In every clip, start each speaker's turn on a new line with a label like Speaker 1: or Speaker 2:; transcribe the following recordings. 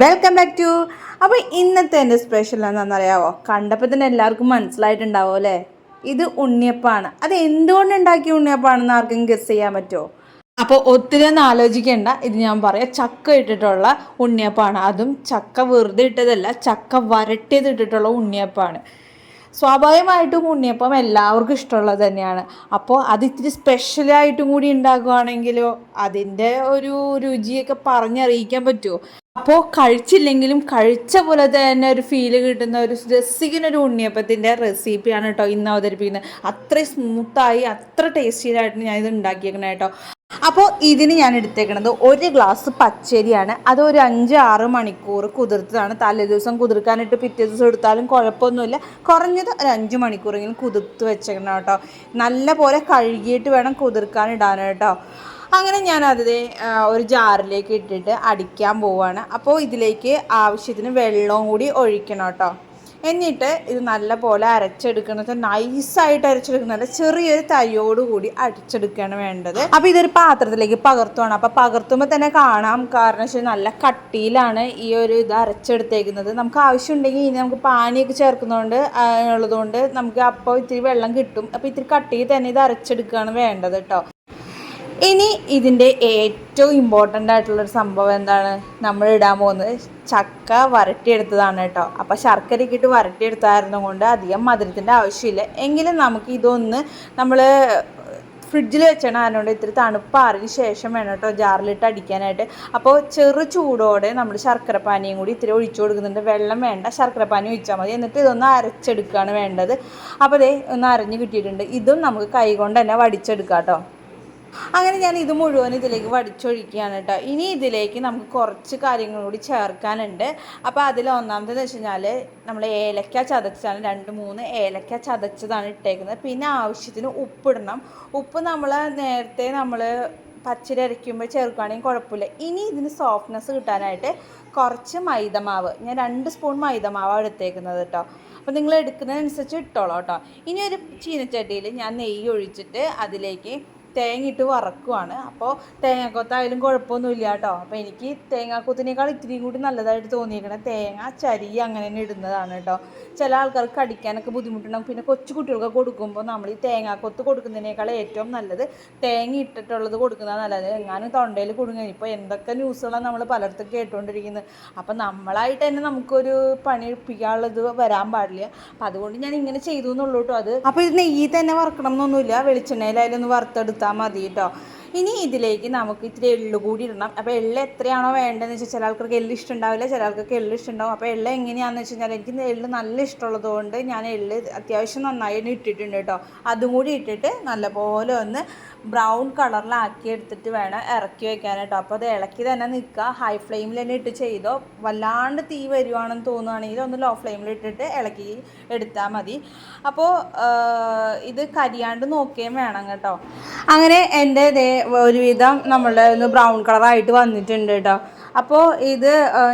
Speaker 1: Welcome back to. അപ്പോൾ ഇന്നത്തെ എൻ്റെ സ്പെഷ്യൽ എന്താണെന്നറിയാവോ? കണ്ടപ്പോൾ തന്നെ എല്ലാവർക്കും മനസ്സിലായിട്ടുണ്ടാവും അല്ലേ? ഇത് ഉണ്ണിയപ്പമാണ്. അത് എന്തുകൊണ്ട് ഉണ്ടാക്കിയ ഉണ്ണിയപ്പമാണെന്ന് ആർക്കും ഗസ് ചെയ്യാൻ പറ്റുമോ? അപ്പോൾ ഒത്തിരി ഒന്നും ആലോചിക്കേണ്ട, ഇത് ഞാൻ പറയാം. ചക്ക ഇട്ടിട്ടുള്ള ഉണ്ണിയപ്പമാണ്. അതും ചക്ക വെറുതെ ഇട്ടതല്ല, ചക്ക വരട്ടിയത് ഇട്ടിട്ടുള്ള ഉണ്ണിയപ്പമാണ്. സ്വാഭാവികമായിട്ടും ഉണ്ണിയപ്പം എല്ലാവർക്കും ഇഷ്ടമുള്ളത് തന്നെയാണ്. അപ്പോൾ അത് ഇത്തിരി സ്പെഷ്യലായിട്ടും കൂടി ഉണ്ടാക്കുകയാണെങ്കിലോ അതിൻ്റെ ഒരു രുചിയൊക്കെ പറഞ്ഞറിയിക്കാൻ പറ്റുമോ? അപ്പോൾ കഴിച്ചില്ലെങ്കിലും കഴിച്ച പോലെ തന്നെ ഒരു ഫീല് കിട്ടുന്ന ഒരു രസിക്കുന്ന ഒരു ഉണ്ണിയപ്പത്തിൻ്റെ റെസിപ്പിയാണ് കേട്ടോ ഇന്ന് അവതരിപ്പിക്കുന്നത്. അത്രയും സ്മൂത്തായി അത്ര ടേസ്റ്റിയായിട്ട് ഞാൻ ഇത് ഉണ്ടാക്കിയേക്കണേ കേട്ടോ. അപ്പോൾ ഇതിന് ഞാൻ എടുത്തേക്കണത് 1 ഗ്ലാസ് പച്ചരിയാണ്. അത് ഒരു 5-6 മണിക്കൂർ കുതിർത്തതാണ്. തലേ ദിവസം കുതിർക്കാനിട്ട് പിറ്റേ ദിവസം എടുത്താലും കുഴപ്പമൊന്നുമില്ല. കുറഞ്ഞത് ഒരു 5 മണിക്കൂറെങ്കിലും കുതിർത്ത് വെച്ചേക്കണം കേട്ടോ. നല്ല പോലെ കഴുകിയിട്ട് വേണം കുതിർക്കാൻ കേട്ടോ. അങ്ങനെ ഞാനത് ഒരു ജാറിലേക്ക് ഇട്ടിട്ട് അടിക്കാൻ പോവുകയാണ്. അപ്പോൾ ഇതിലേക്ക് ആവശ്യത്തിന് വെള്ളവും കൂടി ഒഴിക്കണം കേട്ടോ. എന്നിട്ട് ഇത് നല്ല പോലെ അരച്ചെടുക്കുന്നത്, നൈസായിട്ട് അരച്ചെടുക്കുന്നതല്ല, ചെറിയൊരു തരിയോടുകൂടി അടിച്ചെടുക്കുകയാണ് വേണ്ടത്. അപ്പോൾ ഇതൊരു പാത്രത്തിലേക്ക് പകർത്തുവാണ്. അപ്പോൾ പകർത്തുമ്പോൾ തന്നെ കാണാം, കാരണം വെച്ചാൽ നല്ല കട്ടിയിലാണ് ഈ ഒരു ഇത് അരച്ചെടുത്തേക്കുന്നത്. നമുക്ക് ആവശ്യമുണ്ടെങ്കിൽ ഇനി നമുക്ക് പാനിയൊക്കെ ചേർക്കുന്നതുകൊണ്ട് ഉള്ളതുകൊണ്ട് നമുക്ക് അപ്പോൾ ഇത്തിരി വെള്ളം കിട്ടും. അപ്പോൾ ഇത്തിരി കട്ടിയിൽ തന്നെ ഇത് അരച്ചെടുക്കുകയാണ് വേണ്ടത് കേട്ടോ. ഇനി ഇതിൻ്റെ ഏറ്റവും ഇമ്പോർട്ടൻ്റ് ആയിട്ടുള്ളൊരു സംഭവം എന്താണ്? നമ്മൾ ഇടാൻ പോകുന്നത് ചക്ക വരട്ടിയെടുത്തതാണ് കേട്ടോ. അപ്പോൾ ശർക്കരയ്ക്ക് ഇട്ട് വരട്ടിയെടുത്തായിരുന്നു കൊണ്ട് അധികം മധുരത്തിൻ്റെ ആവശ്യമില്ല. എങ്കിലും നമുക്ക് ഇതൊന്ന് നമ്മൾ ഫ്രിഡ്ജിൽ വെച്ചാണ്, അതിനോട് ഇത്തിരി തണുപ്പാറിന് ശേഷം വേണം കേട്ടോ ജാറിലിട്ട് അടിക്കാനായിട്ട്. അപ്പോൾ ചെറു ചൂടോടെ നമ്മൾ ശർക്കരപ്പാനിയും കൂടി ഇത്തിരി ഒഴിച്ചു കൊടുക്കുന്നുണ്ട്. വെള്ളം വേണ്ട, ശർക്കരപ്പാനി ഒഴിച്ചാൽ മതി. എന്നിട്ട് ഇതൊന്ന് അരച്ചെടുക്കുകയാണ് വേണ്ടത്. അപ്പോൾ ദേ ഒന്ന് അരഞ്ഞ് കിട്ടിയിട്ടുണ്ട്. ഇതും നമുക്ക് കൈ കൊണ്ട് തന്നെ വടിച്ചെടുക്കാം കേട്ടോ. അങ്ങനെ ഞാൻ ഇത് മുഴുവൻ ഇതിലേക്ക് വടിച്ചൊഴിക്കുകയാണ് കേട്ടോ. ഇനി ഇതിലേക്ക് നമുക്ക് കുറച്ച് കാര്യങ്ങൾ കൂടി ചേർക്കാനുണ്ട്. അപ്പോൾ അതിൽ ഒന്നാമതെന്ന് വെച്ച് കഴിഞ്ഞാൽ നമ്മൾ ഏലക്ക ചതച്ചാണ്, 2-3 ഏലക്ക ചതച്ചതാണ് ഇട്ടേക്കുന്നത്. പിന്നെ ആവശ്യത്തിന് ഉപ്പിടണം. ഉപ്പ് നമ്മൾ നേരത്തെ പച്ചരി അരയ്ക്കുമ്പോൾ ചേർക്കുകയാണെങ്കിൽ കുഴപ്പമില്ല. ഇനി ഇതിന് സോഫ്റ്റ്നെസ് കിട്ടാനായിട്ട് കുറച്ച് മൈദമാവ്, ഞാൻ 2 സ്പൂൺ മൈദമാവാണ് എടുത്തേക്കുന്നത് കേട്ടോ. അപ്പോൾ നിങ്ങൾ എടുക്കുന്നതനുസരിച്ച് ഇട്ടോളൂ കേട്ടോ. ഇനി ഒരു ചീനച്ചട്ടിയിൽ ഞാൻ നെയ്യ് ഒഴിച്ചിട്ട് അതിലേക്ക് തേങ്ങ ഇട്ട് വറക്കുവാണ്. അപ്പോൾ തേങ്ങാക്കൊത്തായാലും കുഴപ്പമൊന്നുമില്ല കേട്ടോ. അപ്പോൾ എനിക്ക് തേങ്ങാക്കൊത്തിനേക്കാൾ ഇത്തിരി കൂടി നല്ലതായിട്ട് തോന്നിയിരിക്കണം തേങ്ങ ചരി അങ്ങനെ തന്നെ ഇടുന്നതാണ് കേട്ടോ. ചില ആൾക്കാർക്ക് കടിക്കാനൊക്കെ ബുദ്ധിമുട്ടുണ്ടാകും. പിന്നെ കൊച്ചു കുട്ടികൾക്ക് കൊടുക്കുമ്പോൾ നമ്മൾ ഈ തേങ്ങാക്കൊത്ത് കൊടുക്കുന്നതിനേക്കാൾ ഏറ്റവും നല്ലത് തേങ്ങ ഇട്ടിട്ടുള്ളത് കൊടുക്കുന്നതാണ് നല്ലത്. എങ്ങാനും തൊണ്ടയിൽ കുടുങ്ങി ഇപ്പോൾ എന്തൊക്കെ ന്യൂസുകളാണ് നമ്മൾ പലയിടത്തും കേട്ടുകൊണ്ടിരിക്കുന്നത്. അപ്പം നമ്മളായിട്ട് തന്നെ നമുക്കൊരു പണി എടുപ്പിക്കാനുള്ളത് വരാൻ പാടില്ല. അപ്പം അതുകൊണ്ട് ഞാൻ ഇങ്ങനെ ചെയ്തു എന്നുള്ളൂ കേട്ടോ. അത് അപ്പോൾ ഇത് നെയ്യിൽ തന്നെ വറക്കണം എന്നൊന്നുമില്ല, വെളിച്ചെണ്ണയിലായാലും ഒന്ന് വറുത്തെടുത്താൽ മതി കേട്ടോ. ഇനി ഇതിലേക്ക് നമുക്ക് ഇത്തിരി എള്ള് കൂടി ഇടണം. അപ്പോൾ എള്ള് എത്രയാണോ വേണ്ടതെന്ന് വെച്ചാൽ ചില ആൾക്കാർക്ക് എള്ള് ഇഷ്ടമുണ്ടാവില്ല, ചില ആൾക്കാർക്ക് എള്ള് ഇഷ്ടമുണ്ടാവും. അപ്പോൾ എള്ള് എങ്ങനെയാണെന്ന് വെച്ച് കഴിഞ്ഞാൽ എനിക്ക് എള്ള് നല്ല ഇഷ്ടമുള്ളത് കൊണ്ട് ഞാൻ എള്ള് അത്യാവശ്യം നന്നായി ഇട്ടിട്ടുണ്ട് കേട്ടോ. അതും കൂടി ഇട്ടിട്ട് നല്ലപോലെ ഒന്ന് ബ്രൗൺ കളറിലാക്കി എടുത്തിട്ട് വേണം ഇറക്കി വെക്കാൻ കേട്ടോ. അപ്പോൾ അത് ഇളക്കി തന്നെ നിൽക്കുക. ഹൈ ഫ്ലെയിമിൽ തന്നെ ഇട്ട് ചെയ്തോ. വല്ലാണ്ട് തീ വരുവാണെന്ന് തോന്നുകയാണെങ്കിൽ ഒന്ന് ലോ ഫ്ലെയിമിൽ ഇട്ടിട്ട് ഇളക്കി എടുത്താൽ മതി. അപ്പോൾ ഇത് കരിയാണ്ട് നോക്കുകയും വേണം കേട്ടോ. അങ്ങനെ എൻ്റെ ഒരുവിധം നമ്മളുടെ ഒന്ന് ബ്രൗൺ കളറായിട്ട് വന്നിട്ടുണ്ട് കേട്ടോ. അപ്പോൾ ഇത്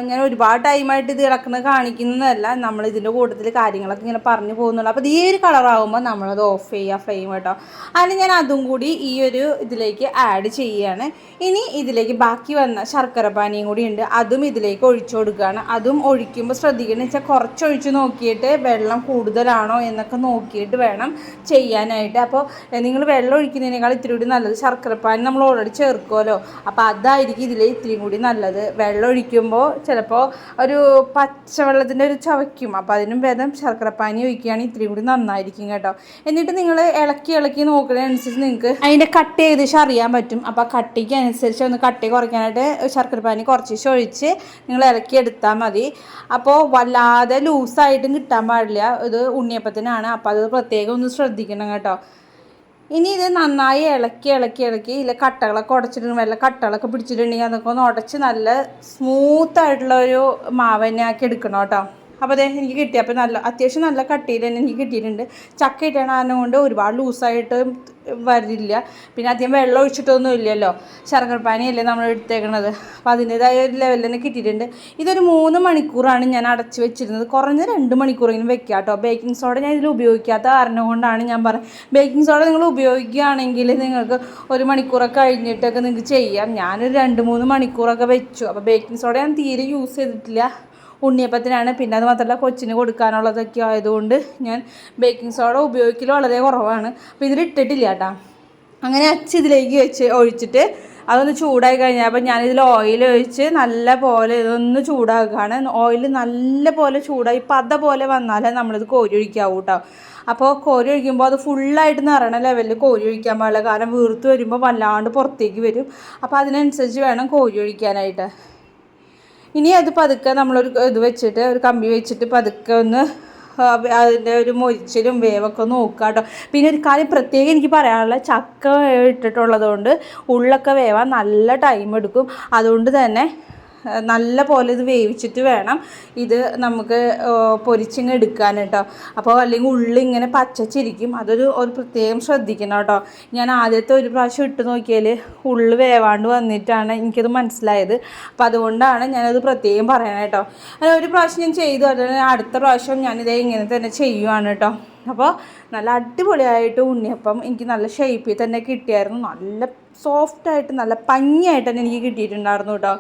Speaker 1: ഞാൻ ഒരുപാട് ടൈമായിട്ട് ഇത് ഇളക്കുന്നത് കാണിക്കുന്നതല്ല, നമ്മൾ ഇതിൻ്റെ കൂട്ടത്തിൽ കാര്യങ്ങളൊക്കെ ഇങ്ങനെ പറഞ്ഞു പോകുന്നുള്ളൂ. അപ്പോൾ ഈ ഒരു കളറാകുമ്പോൾ നമ്മളത് ഓഫ് ചെയ്യുക ഫ്ലെയിം കേട്ടോ. അതിന് ഞാൻ അതും കൂടി ഈ ഒരു ഇതിലേക്ക് ആഡ് ചെയ്യുകയാണ്. ഇനി ഇതിലേക്ക് ബാക്കി വന്ന ശർക്കര പാനിയും കൂടി ഉണ്ട്, അതും ഇതിലേക്ക് ഒഴിച്ചു കൊടുക്കുകയാണ്. അതും ഒഴിക്കുമ്പോൾ ശ്രദ്ധിക്കണം വെച്ചാൽ കുറച്ചൊഴിച്ച് നോക്കിയിട്ട് വെള്ളം കൂടുതലാണോ എന്നൊക്കെ നോക്കിയിട്ട് വേണം ചെയ്യാനായിട്ട്. അപ്പോൾ നിങ്ങൾ വെള്ളം ഒഴിക്കുന്നതിനേക്കാൾ ഇത്തിരി കൂടി നല്ലത് ശർക്കരപ്പാനി നമ്മൾ ഓൾറെഡി ചേർക്കുമല്ലോ, അപ്പോൾ അതായിരിക്കും ഇതിൽ ഇത്തിരി കൂടി നല്ലത്. വെള്ളം ഒഴിക്കുമ്പോൾ ചിലപ്പോൾ ഒരു പച്ചവെള്ളത്തിൻ്റെ ഒരു ചവയ്ക്കും. അപ്പോൾ അതിനും ഭേദം ശർക്കരപ്പാനി ഒഴിക്കുകയാണെങ്കിൽ ഇത്തിരി കൂടി നന്നായിരിക്കും കേട്ടോ. എന്നിട്ട് നിങ്ങൾ ഇളക്കി നോക്കുന്നതിനനുസരിച്ച് നിങ്ങൾക്ക് അതിൻ്റെ കട്ടി ഏകദേശം അറിയാൻ പറ്റും. അപ്പോൾ ആ കട്ടിക്ക് അനുസരിച്ച് ഒന്ന് കട്ടി കുറയ്ക്കാനായിട്ട് ശർക്കരപ്പാനി കുറച്ച് ഒഴിച്ച് നിങ്ങൾ ഇളക്കി എടുത്താൽ മതി. അപ്പോൾ വല്ലാതെ ലൂസായിട്ടും കിട്ടാൻ പാടില്ല, ഇത് ഉണ്ണിയപ്പത്തിനാണ്. അപ്പോൾ അത് പ്രത്യേകം ഒന്ന് ശ്രദ്ധിക്കണം കേട്ടോ. ഇനി ഇത് നന്നായി ഇളക്കി ഇല്ല കട്ടകളൊക്കെ ഉടച്ചിട്ട് വല്ല കട്ടകളൊക്കെ പിടിച്ചിട്ടുണ്ടെങ്കിൽ അതൊക്കെ ഒന്ന് ഉടച്ച് നല്ല സ്മൂത്തായിട്ടുള്ളൊരു മാവ് തന്നെ ആക്കി എടുക്കണം കേട്ടോ. അപ്പോൾ അതെ എനിക്ക് കിട്ടി. അപ്പോൾ അത്യാവശ്യം നല്ല കട്ടിയിൽ തന്നെ എനിക്ക് കിട്ടിയിട്ടുണ്ട്. ചക്ക ഇട്ടണ കാരണം കൊണ്ട് ഒരുപാട് ലൂസായിട്ട് വരില്ല. പിന്നെ അധികം വെള്ളം ഒഴിച്ചിട്ടൊന്നും ഇല്ലല്ലോ, ശർക്കരപ്പാനിയല്ലേ നമ്മൾ എടുത്തേക്കണത്. അപ്പോൾ അതിൻ്റേതായ ഒരു ലെവലിൽ തന്നെ കിട്ടിയിട്ടുണ്ട്. ഇതൊരു 3 മണിക്കൂറാണ് ഞാൻ അടച്ച് വെച്ചിരുന്നത്. കുറഞ്ഞ 2 മണിക്കൂറെങ്കിലും വെക്കുക കേട്ടോ. ബേക്കിംഗ് സോഡ ഞാൻ ഇതിൽ ഉപയോഗിക്കാത്ത കാരണം കൊണ്ടാണ് ഞാൻ പറയുന്നത്. ബേക്കിംഗ് സോഡ നിങ്ങൾ ഉപയോഗിക്കുകയാണെങ്കിൽ നിങ്ങൾക്ക് 1 മണിക്കൂറൊക്കെ കഴിഞ്ഞിട്ടൊക്കെ നിങ്ങൾക്ക് ചെയ്യാം. ഞാനൊരു 2-3 മണിക്കൂറൊക്കെ വെച്ചു. അപ്പോൾ ബേക്കിംഗ് സോഡ ഞാൻ തീരെ യൂസ് ചെയ്തിട്ടില്ല, ഉണ്ണിയപ്പത്തിനാണ്. പിന്നെ അത് മാത്രമല്ല കൊച്ചിന് കൊടുക്കാനുള്ളതൊക്കെ ആയതുകൊണ്ട് ഞാൻ ബേക്കിംഗ് സോഡ ഉപയോഗിക്കൽ വളരെ കുറവാണ്. അപ്പോൾ ഇതിലിട്ടിട്ടില്ല കേട്ടോ. അങ്ങനെ ഇതിലേക്ക് ഒഴിച്ചിട്ട് അതൊന്ന് ചൂടായി കഴിഞ്ഞാൽ അപ്പോൾ ഞാനിതിൽ ഓയിൽ ഒഴിച്ച് നല്ല പോലെ ഇതൊന്ന് ചൂടാക്കുകയാണ്. ഓയിൽ നല്ല പോലെ ചൂടായി പത പോലെ വന്നാലേ നമ്മളിത് കോരി ഒഴിക്കാവൂ കേട്ടോ. അപ്പോൾ കോരി ഒഴിക്കുമ്പോൾ അത് ഫുള്ളായിട്ട് നിറയണ ലെവലിൽ കോരി ഒഴിക്കാൻ പാടില്ല, കാരണം വീർത്ത് വരുമ്പോൾ വല്ലാണ്ട് പുറത്തേക്ക് വരും. അപ്പോൾ അതിനനുസരിച്ച് വേണം കോരി ഒഴിക്കാനായിട്ട്. ഇനി അത് പതുക്കെ നമ്മളൊരു ഇത് വെച്ചിട്ട്, ഒരു കമ്പി വെച്ചിട്ട് പതുക്കെ ഒന്ന് അതിൻ്റെ ഒരു മൊരിച്ചിലും വേവൊക്കെ നോക്കുക കേട്ടോ. പിന്നെ ഒരു കാര്യം പ്രത്യേകം എനിക്ക് പറയാനുള്ള, ചക്ക ഇട്ടിട്ടുള്ളത് കൊണ്ട് ഉള്ളൊക്കെ വേവാൻ നല്ല ടൈം എടുക്കും. അതുകൊണ്ട് തന്നെ നല്ല പോലെ ഇത് വേവിച്ചിട്ട് വേണം ഇത് നമുക്ക് പൊരിച്ചിങ്ങ് എടുക്കാൻ കേട്ടോ. അപ്പോൾ അല്ലെങ്കിൽ ഉള്ളി ഇങ്ങനെ പച്ചച്ചിരിക്കും, അതൊരു പ്രത്യേകം ശ്രദ്ധിക്കണം കേട്ടോ. ഞാൻ ആദ്യത്തെ ഒരു പ്രാവശ്യം ഇട്ട് നോക്കിയാൽ ഉള്ളി വേവാണ്ട് വന്നിട്ടാണ് എനിക്കത് മനസ്സിലായത്. അപ്പോൾ അതുകൊണ്ടാണ് ഞാനത് പ്രത്യേകം പറയണം കേട്ടോ. അങ്ങനെ ഒരു പ്രാവശ്യം ഞാൻ ചെയ്തു, അതുപോലെ അടുത്ത പ്രാവശ്യം ഞാനിതേ ഇങ്ങനെ തന്നെ ചെയ്യുവാണ് കേട്ടോ. അപ്പോൾ നല്ല അടിപൊളിയായിട്ട് ഉണ്ണിയപ്പം എനിക്ക് നല്ല ഷേപ്പിൽ തന്നെ കിട്ടിയായിരുന്നു. നല്ല സോഫ്റ്റായിട്ട് നല്ല ഭംഗിയായിട്ട് തന്നെ എനിക്ക് കിട്ടിയിട്ടുണ്ടായിരുന്നു കേട്ടോ.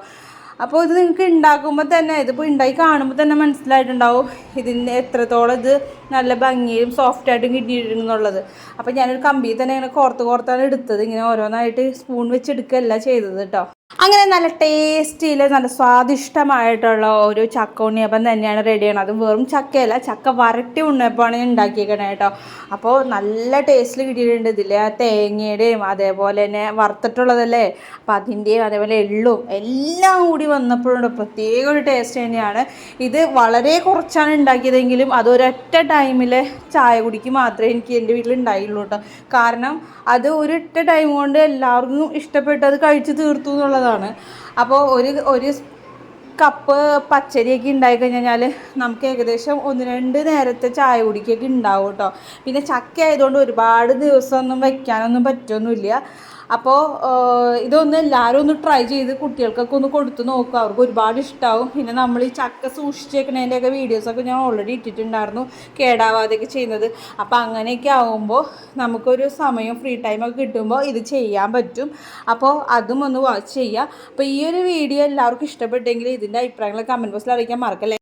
Speaker 1: അപ്പോൾ ഇത് നിങ്ങൾക്ക് ഉണ്ടാക്കുമ്പോൾ തന്നെ, ഇതിപ്പോൾ ഉണ്ടാക്കി കാണുമ്പോൾ തന്നെ മനസ്സിലായിട്ടുണ്ടാവും ഇതിൻ്റെ എത്രത്തോളം ഇത് നല്ല ഭംഗിയും സോഫ്റ്റായിട്ടും കിട്ടിയിട്ടുണ്ടെന്നുള്ളത്. അപ്പോൾ ഞാനൊരു കമ്പിയിൽ തന്നെ ഇങ്ങനെ കോർത്താണ് എടുത്തത്. ഇങ്ങനെ ഓരോന്നായിട്ട് സ്പൂൺ വെച്ച് എടുക്കുകയല്ല ചെയ്തത് കേട്ടോ. അങ്ങനെ നല്ല ടേസ്റ്റിയിൽ നല്ല സ്വാദിഷ്ടമായിട്ടുള്ള ഒരു ചക്ക ഉണ്ണിയപ്പം തന്നെയാണ് റെഡി ചെയ്യണം. അതും വെറും ചക്കയല്ല, ചക്ക വരട്ടി ഉണ്ണിയപ്പമാണ് ഞാൻ ഉണ്ടാക്കിയേക്കണേ കേട്ടോ. അപ്പോൾ നല്ല ടേസ്റ്റിൽ കിട്ടിയിട്ടുണ്ട്. ഇതിൽ ആ തേങ്ങയുടെയും അതേപോലെ തന്നെ വറുത്തിട്ടുള്ളതല്ലേ, അപ്പോൾ അതിൻ്റെയും അതേപോലെ എള്ളും എല്ലാം കൂടി വന്നപ്പോഴുണ്ട് പ്രത്യേക ഒരു ടേസ്റ്റ് തന്നെയാണ്. ഇത് വളരെ കുറച്ചാണ് ഉണ്ടാക്കിയതെങ്കിലും അതൊരൊറ്റ ടൈമിൽ ചായ കുടിക്ക് മാത്രമേ എനിക്ക് എൻ്റെ വീട്ടിൽ ഉണ്ടായുള്ളൂ കേട്ടോ. കാരണം അത് ഒരൊറ്റ ടൈം കൊണ്ട് എല്ലാവർക്കും ഇഷ്ടപ്പെട്ട് അത് കഴിച്ച് തീർത്തു എന്നുള്ളതാണ്. അപ്പോൾ ഒരു കപ്പ് പച്ചരിയൊക്കെ ഉണ്ടായിക്കഴിഞ്ഞാൽ നമുക്ക് ഏകദേശം 1-2 നേരത്തെ ചായ കുടിക്കൊക്കെ ഉണ്ടാവും കേട്ടോ. പിന്നെ ചക്ക ആയതുകൊണ്ട് ഒരുപാട് ദിവസമൊന്നും വയ്ക്കാനൊന്നും പറ്റുമൊന്നുമില്ല. അപ്പോൾ ഇതൊന്ന് എല്ലാവരും ഒന്ന് ട്രൈ ചെയ്ത് കുട്ടികൾക്കൊക്കെ ഒന്ന് കൊടുത്ത് നോക്കുക, അവർക്ക് ഒരുപാട് ഇഷ്ടമാവും. പിന്നെ നമ്മൾ ഈ ചക്ക സൂക്ഷിച്ചേക്കണതിൻ്റെയൊക്കെ വീഡിയോസൊക്കെ ഞാൻ ഓൾറെഡി ഇട്ടിട്ടുണ്ടായിരുന്നു, കേടാവാതെയൊക്കെ ചെയ്യുന്നത്. അപ്പോൾ അങ്ങനെയൊക്കെ ആകുമ്പോൾ നമുക്കൊരു സമയം ഫ്രീ ടൈമൊക്കെ കിട്ടുമ്പോൾ ഇത് ചെയ്യാൻ പറ്റും. അപ്പോൾ അതും ഒന്ന് വാച്ച് ചെയ്യുക. അപ്പോൾ ഈ ഒരു വീഡിയോ എല്ലാവർക്കും ഇഷ്ടപ്പെട്ടെങ്കിൽ ഇതിൻ്റെ അഭിപ്രായങ്ങൾ കമൻറ്റ് ബോക്സിൽ അറിയിക്കാൻ മറക്കല്ലേ.